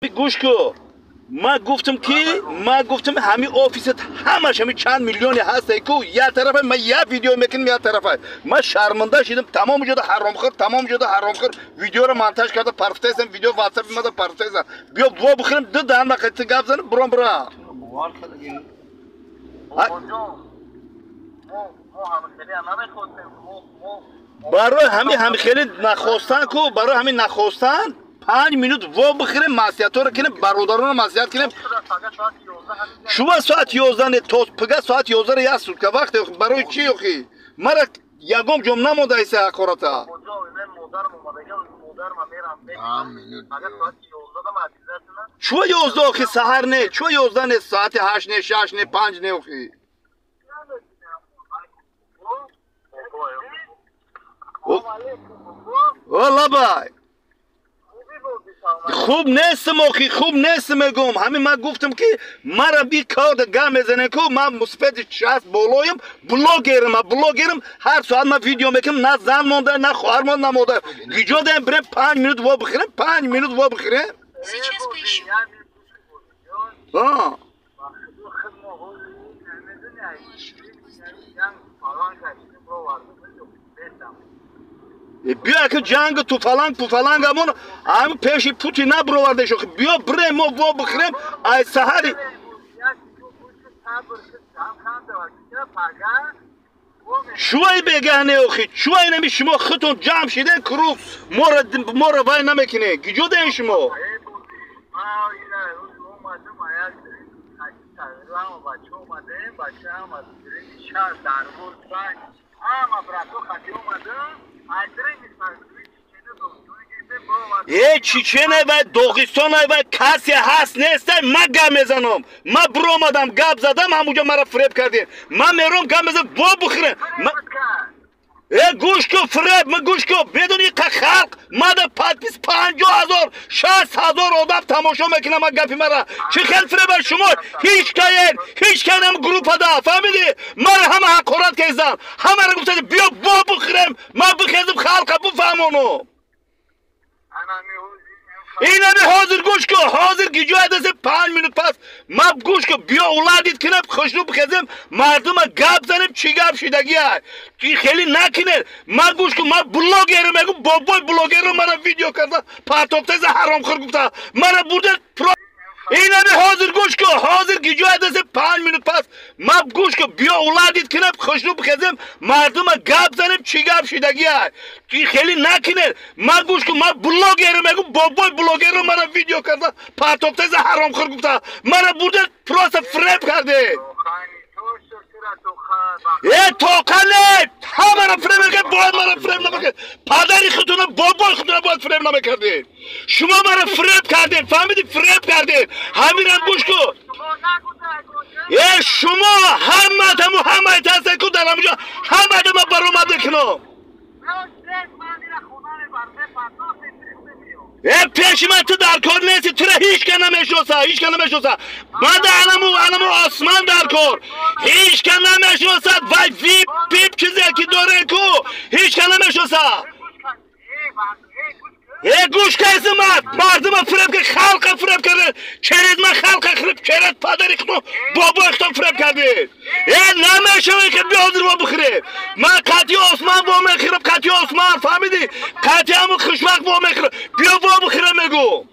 گوش کو ما گفتم همین آفیست همش همین چند میلیونی هست کو یه طرفه من یه ویدیو میکنم یه طرفه من شرمنده شدم تمام جدا حرامخور ویدیو رو مونتاژ کرده پرفتیزم ویدیو واتساپ میاد پرفتیزم بیا وا بخرم دو دان وقت گپ زنم برام برای همین خیلی نخواستن کو برای همین نخواستن 5 minut وا بخیریم معصیت رو کنیم برادران معصیت کنیم شما ساعت 11 نه تو پگه ساعت 11 یا سوت که وقت برای چی اخی مرا یگم جمله نموده ایسه حقارتا چو 11 اخی سحر نه چو 11 نه ساعت 8 نه 6 نه 5 نه اخی والله بای خوب نیستم اخی خوب نیستم میگم همین من گفتم که مرا بی کار گام میزنه کو من مثبت 60 بالایم بلاگرم هر ساعت من ویدیو میکنم نه زن مونده نه خواهر مونده نه مادر گیجا دارم برم 5 minut وا بخیرم 5 minut وا بخیرم بیا که جنگ تو فلانگ همون همین پیش پوتین نبرورده شو بیا بریم ما وا بخریم ای سحری شوی بگهنه اخی شوی نمی شما خودتون جمع شده کرو ما رو وای نمیکنه گیجو دین شما چیچنه و داغستان و کسی هست نیست من گم میزنم من برو آمدم گپ زدم همونجا مرا فریب کردین من میرم گم میزنم وا بخورم گوش کو فریب من گوش کو بدون یک خلق من در پادپیس 50,000 60,000 آدم تماشا میکنم من گپی مرا چه خیلی فریب شما هیچ کنم گروپ ده فهمیدی من همه حقارت کردم همه را گفتم بیا وا بخورم من بخیزم خلق بفهمونو این همه حاضر گوش کو حاضر گیجو دست 5 minut پس من گوش کو بیا اولادید کنم خوشنو بخزم مردم گپ زنم چی گپ شدگی های خیلی نکنه من گوش کو من بلاگر میگم بابای بلاگر رو من ویدیو کردم پرتابتز حرام خور گفته من بوده این همه حاضر گوش کو حاضر گیجو دست 5 minut پس من گوش کو بیا اولادید کنم خوشنو بخزم مردم گپ زنم چی گپ شدگی های خیلی نکنه من گوش کو من بلاگر میگم بابای بلاگر رو من ویدیو کردم پرتابتز حرام خور گفته من بوده پروس فریب کرده توقنه همه را فریب نمیکرد باید من را فریب نمیکرد پدری خودتون بابای خودتون باید فریب نمیکردین شما من را فریب کردین فهمیدی فریب کردین همین را گوش کن شما همه تسته کن در همونجا همه دمه برامده کنم پیش من تو در کار نیستی تو را هیچ که نمیشناسه من در علم آسمان در کار هیچ که نمیشناسه وای ویپ پیپ چیزی که داره کو هیچ که نمیشناسه گوش کسی مردم فریب که خلق فریب کرده چرید من خلق فریب چرید پدری خودم بابا اختم فریب کرده نمیشه که بیادر با بخیره من قطعی آسمان با میخیرم قطعی آسمان فهمیدی قطعی همون خوشبخت با میخیرم بیا با بخیره میگو